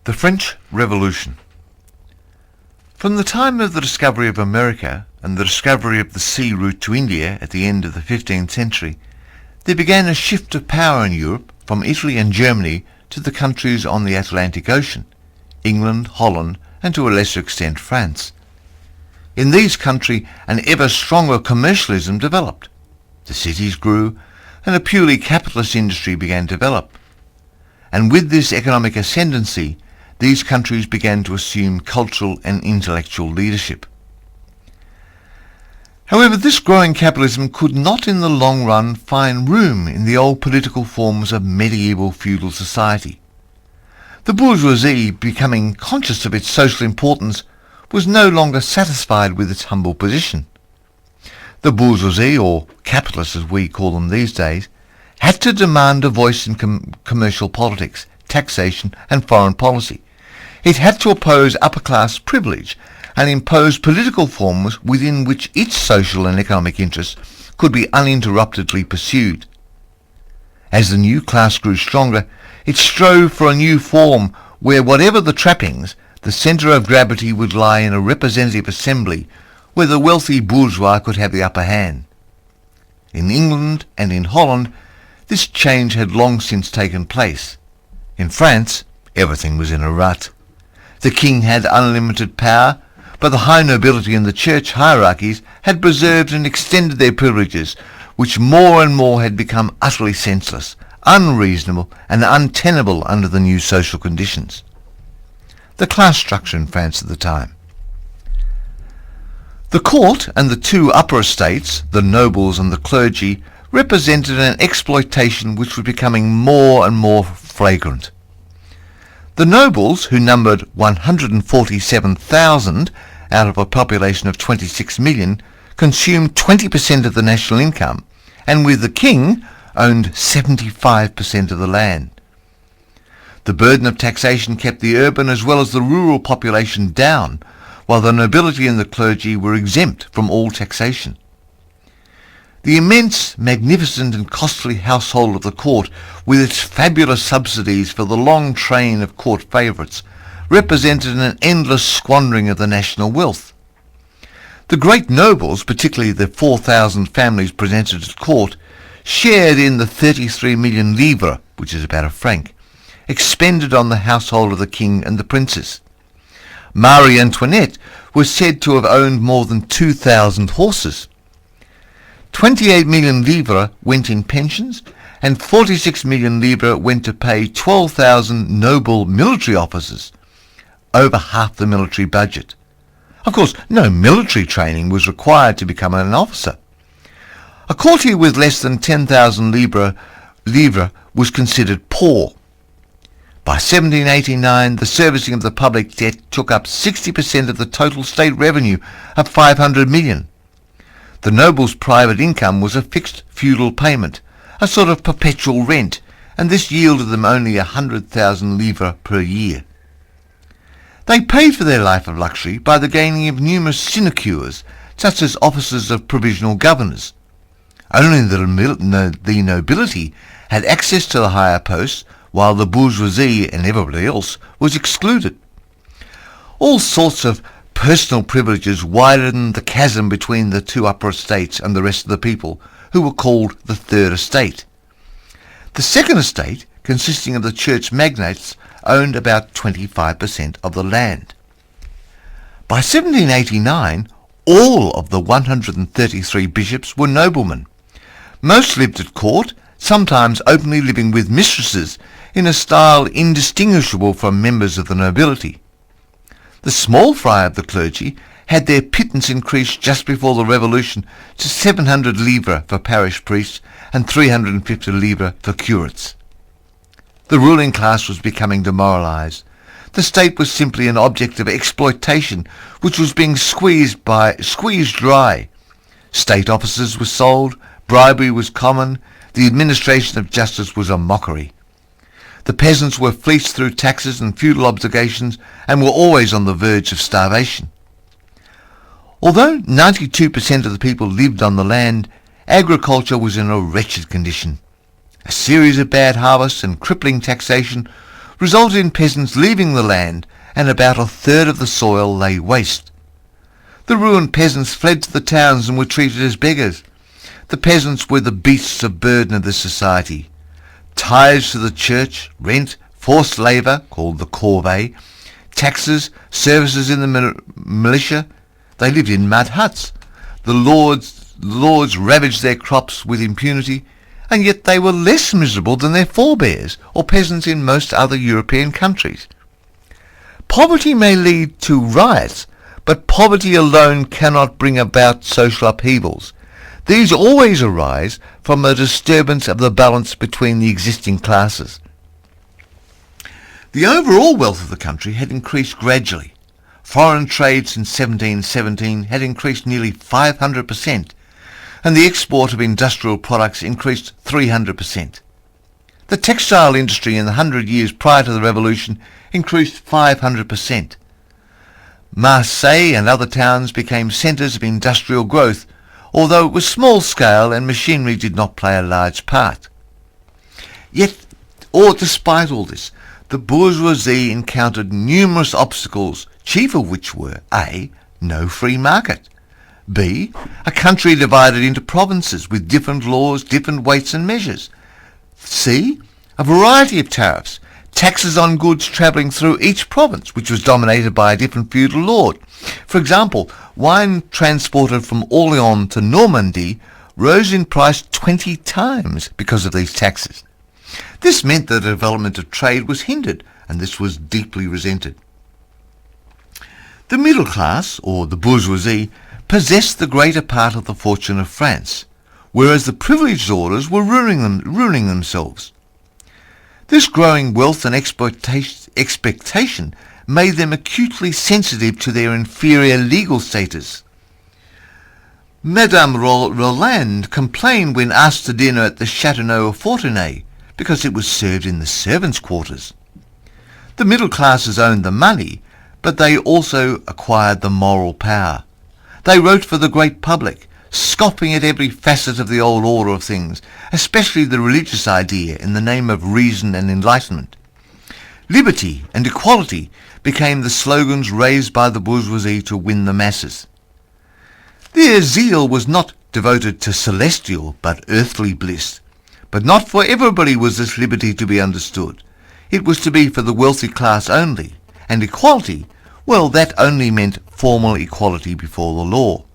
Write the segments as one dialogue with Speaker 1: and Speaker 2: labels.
Speaker 1: The French Revolution. From the time of the discovery of America and the discovery of the sea route to India at the end of the 15th century, there began a shift of power in Europe from Italy and Germany to the countries on the Atlantic Ocean, England, Holland, and to a lesser extent France. In these countries an ever stronger commercialism developed. The cities grew, and a purely capitalist industry began to develop. And with this economic ascendancy, these countries began to assume cultural and intellectual leadership. However, this growing capitalism could not in the long run find room in the old political forms of medieval feudal society. The bourgeoisie, becoming conscious of its social importance, was no longer satisfied with its humble position. The bourgeoisie, or capitalists as we call them these days, had to demand a voice in commercial politics, taxation and foreign policy. It had to oppose upper-class privilege and impose political forms within which its social and economic interests could be uninterruptedly pursued. As the new class grew stronger, it strove for a new form where, whatever the trappings, the centre of gravity would lie in a representative assembly where the wealthy bourgeois could have the upper hand. In England and in Holland, this change had long since taken place. In France, everything was in a rut. The king had unlimited power, but the high nobility and the church hierarchies had preserved and extended their privileges, which more and more had become utterly senseless, unreasonable, and untenable under the new social conditions. The class structure in France at the time. The court and the two upper estates, the nobles and the clergy, represented an exploitation which was becoming more and more flagrant. The nobles, who numbered 147,000 out of a population of 26 million, consumed 20% of the national income, and with the king, owned 75% of the land. The burden of taxation kept the urban as well as the rural population down, while the nobility and the clergy were exempt from all taxation. The immense, magnificent and costly household of the court, with its fabulous subsidies for the long train of court favourites, represented an endless squandering of the national wealth. The great nobles, particularly the 4,000 families presented at court, shared in the 33 million livres, which is about a franc, expended on the household of the king and the princes. Marie Antoinette was said to have owned more than 2,000 horses. 28 million livres went in pensions, and 46 million livres went to pay 12,000 noble military officers, over half the military budget. Of course, no military training was required to become an officer. A courtier with less than 10,000 livres was considered poor. By 1789, the servicing of the public debt took up 60% of the total state revenue of 500 million. The nobles' private income was a fixed feudal payment, a sort of perpetual rent, and this yielded them only 100,000 livres per year. They paid for their life of luxury by the gaining of numerous sinecures, such as offices of provisional governors. Only the nobility had access to the higher posts, while the bourgeoisie and everybody else was excluded. All sorts of personal privileges widened the chasm between the two upper estates and the rest of the people, who were called the Third Estate. The Second Estate, consisting of the church magnates, owned about 25% of the land. By 1789, all of the 133 bishops were noblemen. Most lived at court, sometimes openly living with mistresses in a style indistinguishable from members of the nobility. The small fry of the clergy had their pittance increased just before the Revolution to 700 livres for parish priests and 350 livres for curates. The ruling class was becoming demoralised. The state was simply an object of exploitation which was being squeezed dry. State offices were sold, bribery was common, the administration of justice was a mockery. The peasants were fleeced through taxes and feudal obligations and were always on the verge of starvation. Although 92% of the people lived on the land, agriculture was in a wretched condition. A series of bad harvests and crippling taxation resulted in peasants leaving the land, and about a third of the soil lay waste. The ruined peasants fled to the towns and were treated as beggars. The peasants were the beasts of burden of the society. Tithes to the church, rent, forced labour, called the corvée, taxes, services in the militia. They lived in mud huts. The lords ravaged their crops with impunity, and yet they were less miserable than their forebears or peasants in most other European countries. Poverty may lead to riots, but poverty alone cannot bring about social upheavals. These always arise from a disturbance of the balance between the existing classes. The overall wealth of the country had increased gradually. Foreign trade since 1717 had increased nearly 500%, and the export of industrial products increased 300%. The textile industry in the 100 years prior to the Revolution increased 500%. Marseille and other towns became centres of industrial growth, although it was small scale and machinery did not play a large part. Yet, despite all this, the bourgeoisie encountered numerous obstacles, chief of which were A. No free market, B. A country divided into provinces with different laws, different weights and measures, C. A variety of tariffs, taxes on goods travelling through each province, which was dominated by a different feudal lord. For example, wine transported from Orléans to Normandy rose in price 20 times because of these taxes. This meant that the development of trade was hindered, and this was deeply resented. The middle class, or the bourgeoisie, possessed the greater part of the fortune of France, whereas the privileged orders were ruining themselves. This growing wealth and expectation made them acutely sensitive to their inferior legal status. Madame Roland complained when asked to dinner at the Château of Fontenay, because it was served in the servants' quarters. The middle classes owned the money, but they also acquired the moral power. They wrote for the great public, scoffing at every facet of the old order of things, especially the religious idea in the name of reason and enlightenment. Liberty and equality became the slogans raised by the bourgeoisie to win the masses. Their zeal was not devoted to celestial but earthly bliss. But not for everybody was this liberty to be understood. It was to be for the wealthy class only, and equality, well, that only meant formal equality before the law.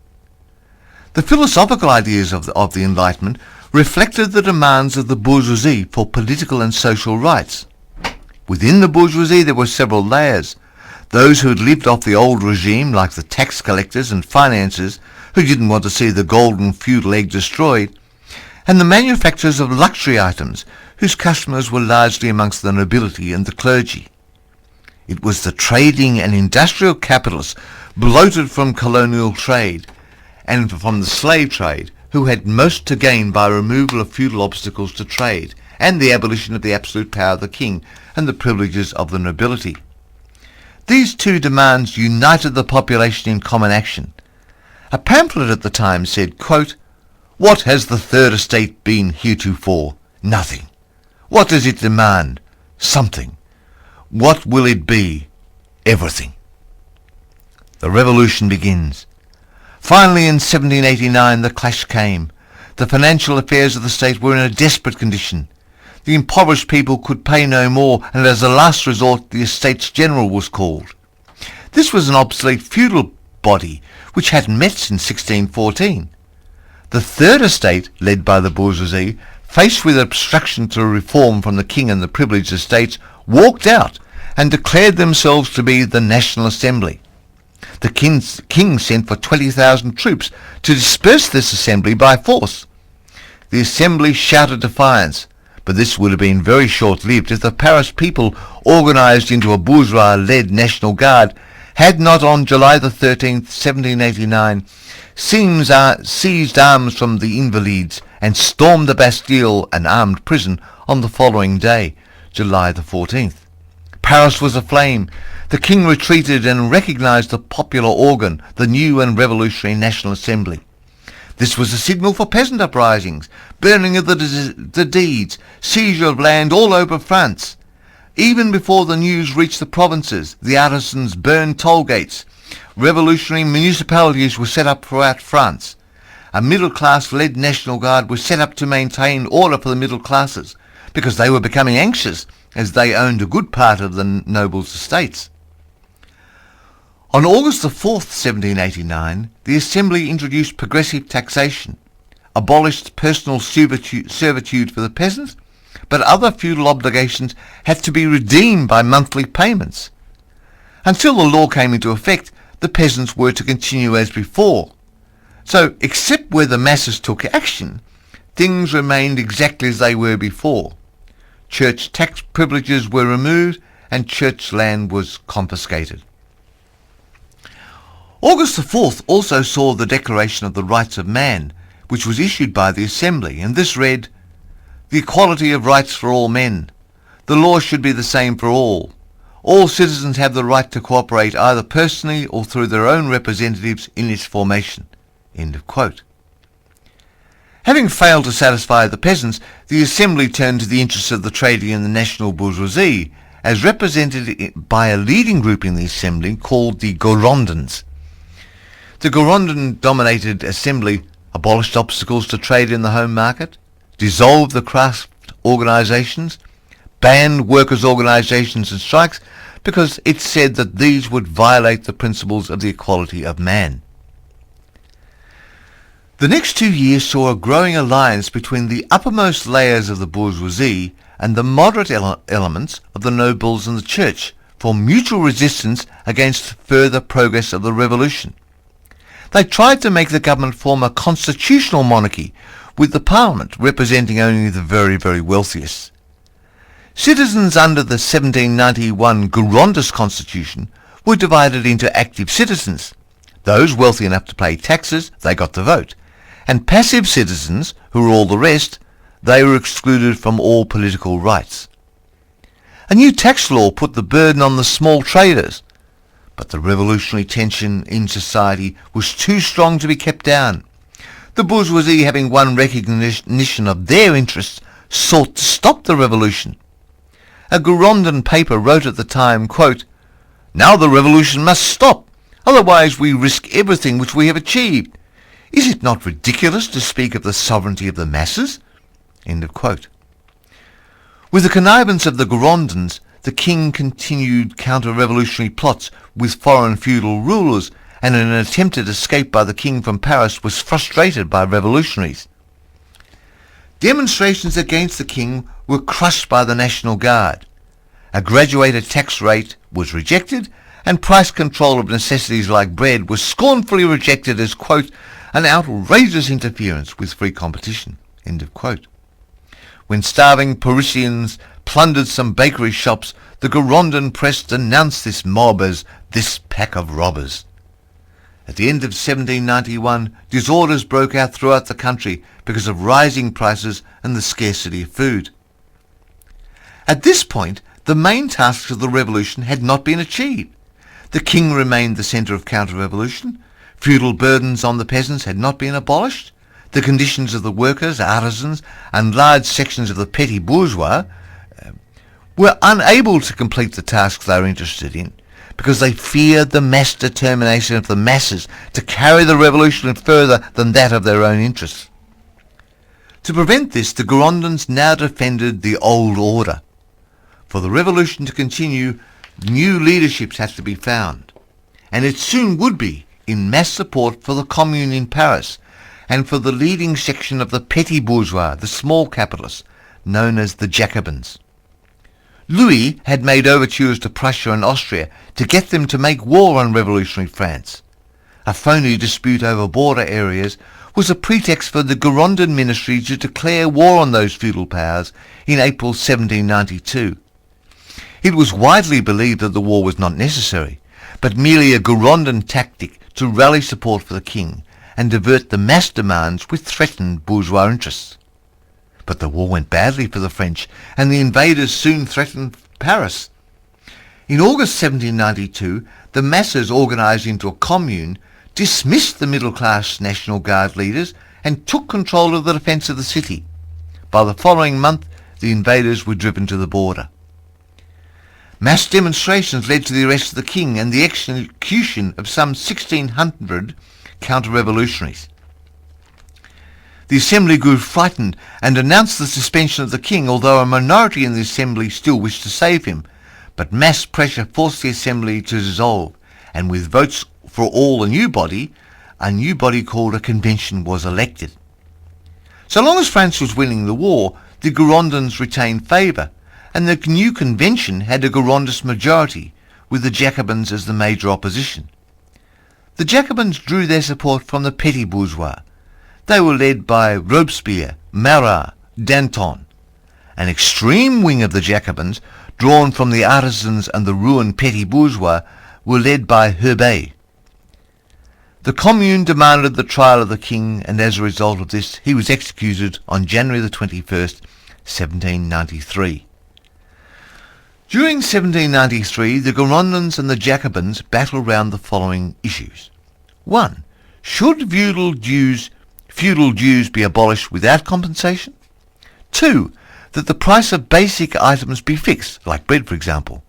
Speaker 1: The philosophical ideas of the Enlightenment reflected the demands of the bourgeoisie for political and social rights. Within the bourgeoisie there were several layers. Those who had lived off the old regime, like the tax collectors and financiers, who didn't want to see the golden feudal egg destroyed, and the manufacturers of luxury items, whose customers were largely amongst the nobility and the clergy. It was the trading and industrial capitalists, bloated from colonial trade and from the slave trade, who had most to gain by removal of feudal obstacles to trade and the abolition of the absolute power of the king and the privileges of the nobility. These two demands united the population in common action. A pamphlet at the time said, quote, "What has the third estate been heretofore? Nothing. What does it demand? Something. What will it be? Everything." The revolution begins. Finally, in 1789, the clash came. The financial affairs of the state were in a desperate condition. The impoverished people could pay no more, and as a last resort, the Estates General was called. This was an obsolete feudal body, which hadn't met since 1614. The Third Estate, led by the bourgeoisie, faced with obstruction to reform from the king and the privileged estates, walked out and declared themselves to be the National Assembly. The king sent for 20,000 troops to disperse this assembly by force. The assembly shouted defiance, but this would have been very short-lived if the Paris people, organised into a bourgeois-led National Guard, had not on July the 13th, 1789, seized arms from the Invalides and stormed the Bastille, an armed prison, on the following day, July the 14th. Paris was aflame. The king retreated and recognised the popular organ, the new and revolutionary National Assembly. This was a signal for peasant uprisings, burning of the deeds, seizure of land all over France. Even before the news reached the provinces, the artisans burned toll gates. Revolutionary municipalities were set up throughout France. A middle-class-led National Guard was set up to maintain order for the middle classes, because they were becoming anxious as they owned a good part of the nobles' estates. On August the 4th, 1789, the Assembly introduced progressive taxation, abolished personal servitude for the peasants, but other feudal obligations had to be redeemed by monthly payments. Until the law came into effect, the peasants were to continue as before. So, except where the masses took action, things remained exactly as they were before. Church tax privileges were removed and church land was confiscated. August the 4th also saw the Declaration of the Rights of Man, which was issued by the Assembly, and this read, "The equality of rights for all men. The law should be the same for all. All citizens have the right to cooperate either personally or through their own representatives in its formation." End of quote. Having failed to satisfy the peasants, the Assembly turned to the interests of the trading and the national bourgeoisie, as represented by a leading group in the Assembly called the Girondins. The Girondin-dominated Assembly abolished obstacles to trade in the home market, dissolved the craft organisations, banned workers' organisations and strikes because it said that these would violate the principles of the equality of man. The next 2 years saw a growing alliance between the uppermost layers of the bourgeoisie and the moderate elements of the nobles and the church for mutual resistance against further progress of the revolution. They tried to make the government form a constitutional monarchy, with the parliament representing only the very, very wealthiest. Citizens under the 1791 Girondist constitution were divided into active citizens. Those wealthy enough to pay taxes, they got the vote. And passive citizens, who were all the rest, they were excluded from all political rights. A new tax law put the burden on the small traders, but the revolutionary tension in society was too strong to be kept down. The bourgeoisie, having won recognition of their interests, sought to stop the revolution. A Girondin paper wrote at the time, quote, "Now the revolution must stop, otherwise we risk everything which we have achieved. Is it not ridiculous to speak of the sovereignty of the masses?" End of quote. With the connivance of the Girondins, the king continued counter-revolutionary plots with foreign feudal rulers, and an attempted escape by the king from Paris was frustrated by revolutionaries. Demonstrations against the king were crushed by the National Guard. A graduated tax rate was rejected, and price control of necessities like bread was scornfully rejected as, quote, "an outrageous interference with free competition." End of quote. When starving Parisians plundered some bakery shops, the Girondin press denounced this mob as "this pack of robbers." At the end of 1791, disorders broke out throughout the country because of rising prices and the scarcity of food. At this point, the main tasks of the revolution had not been achieved. The king remained the centre of counter-revolution. Feudal burdens on the peasants had not been abolished. The conditions of the workers, artisans, and large sections of the petty bourgeois were unable to complete the tasks they were interested in, because they feared the mass determination of the masses to carry the revolution further than that of their own interests. To prevent this, the Girondins now defended the old order. For the revolution to continue, new leaderships had to be found, and it soon would be, in mass support for the Commune in Paris, and for the leading section of the petty bourgeois, the small capitalists, known as the Jacobins. Louis had made overtures to Prussia and Austria to get them to make war on revolutionary France. A phony dispute over border areas was a pretext for the Girondin ministry to declare war on those feudal powers in April 1792. It was widely believed that the war was not necessary, but merely a Girondin tactic to rally support for the king and divert the mass demands which threatened bourgeois interests. But the war went badly for the French, and the invaders soon threatened Paris. In August 1792, the masses organised into a commune dismissed the middle-class National Guard leaders and took control of the defence of the city. By the following month, the invaders were driven to the border. Mass demonstrations led to the arrest of the king and the execution of some 1,600 counter-revolutionaries. The assembly grew frightened and announced the suspension of the king, although a minority in the assembly still wished to save him. But mass pressure forced the assembly to dissolve, and with votes for all a new body called a convention was elected. So long as France was winning the war, the Girondins retained favour, and the new convention had a Girondist majority, with the Jacobins as the major opposition. The Jacobins drew their support from the petty bourgeois. They were led by Robespierre, Marat, Danton. An extreme wing of the Jacobins, drawn from the artisans and the ruined petty bourgeois, were led by Herbet. The Commune demanded the trial of the king, and as a result of this, he was executed on January the 21st, 1793. During 1793, the Girondins and the Jacobins battled round the following issues. 1. Should feudal dues be abolished without compensation? 2. That the price of basic items be fixed, like bread for example.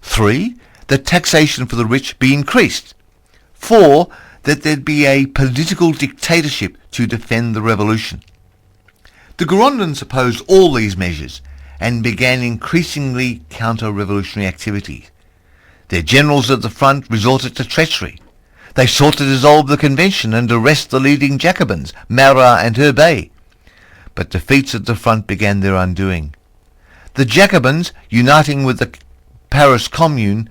Speaker 1: 3. That taxation for the rich be increased. 4. That there be a political dictatorship to defend the revolution. The Girondins opposed all these measures and began increasingly counter-revolutionary activities. Their generals at the front resorted to treachery. They sought to dissolve the convention and arrest the leading Jacobins, Marat and Herbet. But defeats at the front began their undoing. The Jacobins, uniting with the Paris Commune,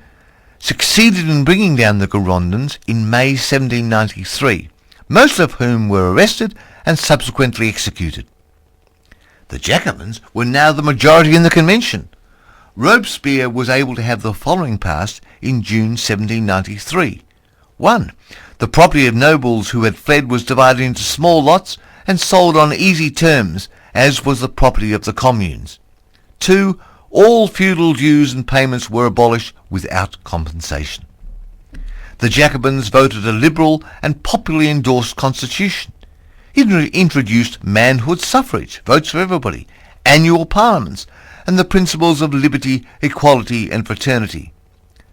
Speaker 1: succeeded in bringing down the Girondins in May 1793, most of whom were arrested and subsequently executed. The Jacobins were now the majority in the convention. Robespierre was able to have the following passed in June 1793. 1. The property of nobles who had fled was divided into small lots and sold on easy terms, as was the property of the communes. 2. All feudal dues and payments were abolished without compensation. The Jacobins voted a liberal and popularly endorsed constitution. It introduced manhood suffrage, votes for everybody, annual parliaments, and the principles of liberty, equality and fraternity.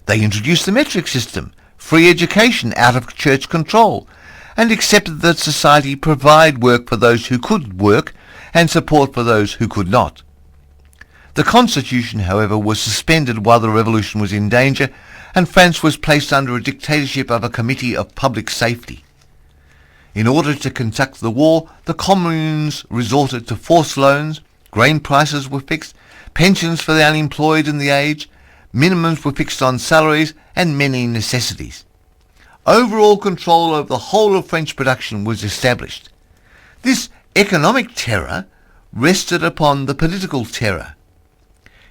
Speaker 1: They introduced the metric system, free education out of church control, and accepted that society provide work for those who could work and support for those who could not. The constitution, however, was suspended while the revolution was in danger, and France was placed under a dictatorship of a committee of public safety. In order to conduct the war, the communes resorted to forced loans, grain prices were fixed, pensions for the unemployed and the aged, minimums were fixed on salaries, and many necessities. Overall control over the whole of French production was established. This economic terror rested upon the political terror.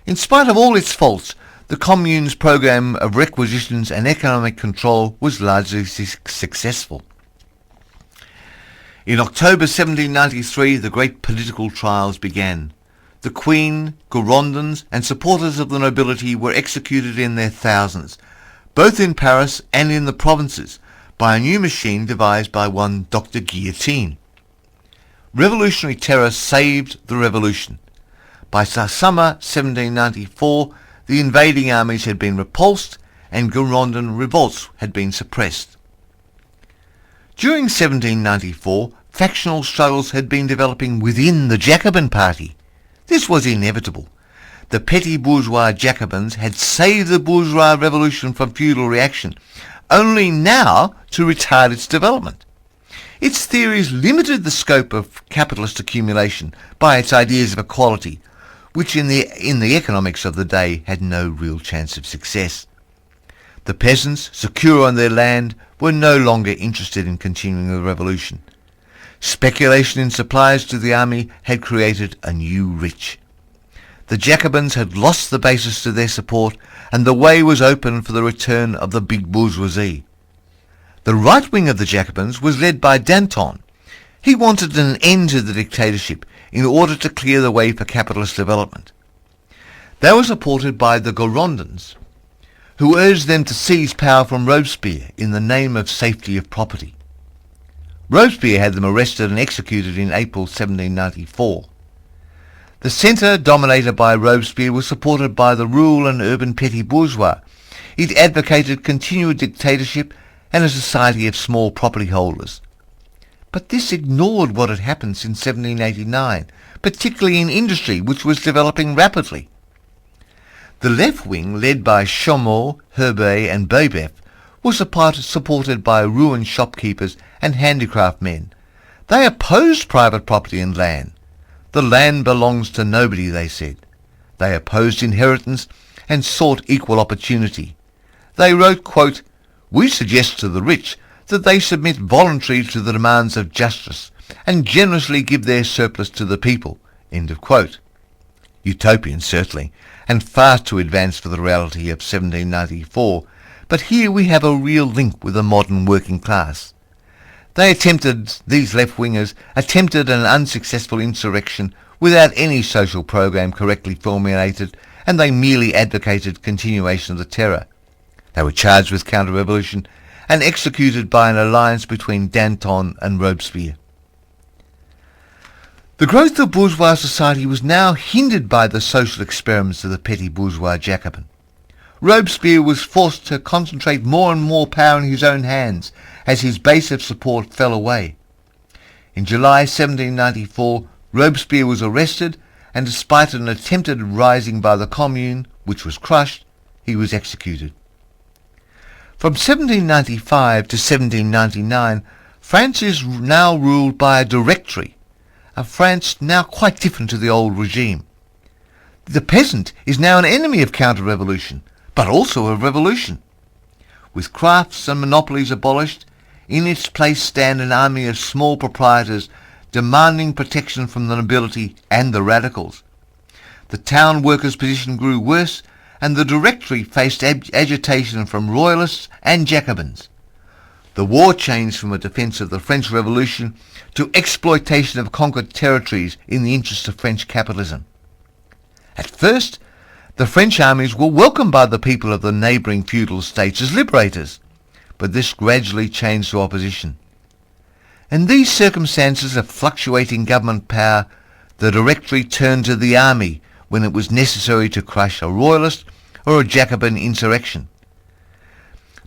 Speaker 1: In spite of all its faults, the Commune's program of requisitions and economic control was largely successful. In October 1793, the great political trials began. The Queen, Girondins, and supporters of the nobility were executed in their thousands, both in Paris and in the provinces, by a new machine devised by one Dr. Guillotine. Revolutionary terror saved the revolution. By summer 1794, the invading armies had been repulsed and Girondin revolts had been suppressed. During 1794, factional struggles had been developing within the Jacobin party. This was inevitable. The petty bourgeois Jacobins had saved the bourgeois revolution from feudal reaction, only now to retard its development. Its theories limited the scope of capitalist accumulation by its ideas of equality, which in the economics of the day had no real chance of success. The peasants, secure on their land, were no longer interested in continuing the revolution. Speculation in supplies to the army had created a new rich. The Jacobins had lost the basis to their support, and the way was open for the return of the big bourgeoisie. The right wing of the Jacobins was led by Danton. He wanted an end to the dictatorship in order to clear the way for capitalist development. They were supported by the Girondins, who urged them to seize power from Robespierre in the name of safety of property. Robespierre had them arrested and executed in April 1794. The centre, dominated by Robespierre, was supported by the rural and urban petty bourgeois. It advocated continued dictatorship and a society of small property holders. But this ignored what had happened since 1789, particularly in industry, which was developing rapidly. The left wing, led by Chaumont, Herbet and Babeuf, was supported by ruined shopkeepers and handicraft men. They opposed private property and land. The land belongs to nobody, they said. They opposed inheritance and sought equal opportunity. They wrote, quote, "We suggest to the rich that they submit voluntarily to the demands of justice and generously give their surplus to the people." End of quote. Utopian, certainly, and far too advanced for the reality of 1794, but here we have a real link with the modern working class. These left-wingers attempted an unsuccessful insurrection without any social program correctly formulated, and they merely advocated continuation of the terror. They were charged with counter-revolution and executed by an alliance between Danton and Robespierre. The growth of bourgeois society was now hindered by the social experiments of the petty bourgeois Jacobin. Robespierre was forced to concentrate more and more power in his own hands as his base of support fell away. In July 1794, Robespierre was arrested, and despite an attempted rising by the Commune, which was crushed, he was executed. From 1795 to 1799, France is now ruled by a directory, a France now quite different to the old regime. The peasant is now an enemy of counter-revolution, but also of revolution. With crafts and monopolies abolished, in its place stand an army of small proprietors demanding protection from the nobility and the radicals. The town workers' position grew worse, and the Directory faced agitation from royalists and Jacobins. The war changed from a defence of the French Revolution to exploitation of conquered territories in the interest of French capitalism. At first, the French armies were welcomed by the people of the neighbouring feudal states as liberators, but this gradually changed to opposition. In these circumstances of fluctuating government power, the Directory turned to the army when it was necessary to crush a royalist or a Jacobin insurrection.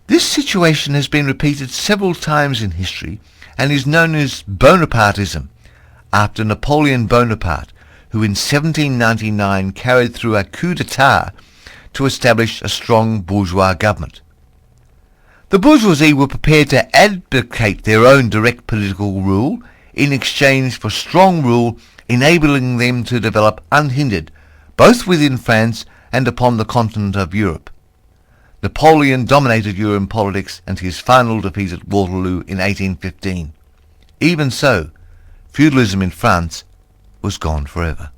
Speaker 1: This situation has been repeated several times in history and is known as Bonapartism, after Napoleon Bonaparte, who in 1799 carried through a coup d'etat to establish a strong bourgeois government. The bourgeoisie were prepared to advocate their own direct political rule in exchange for strong rule, enabling them to develop unhindered, both within France and upon the continent of Europe. Napoleon dominated European politics until his final defeat at Waterloo in 1815. Even so, feudalism in France was gone forever.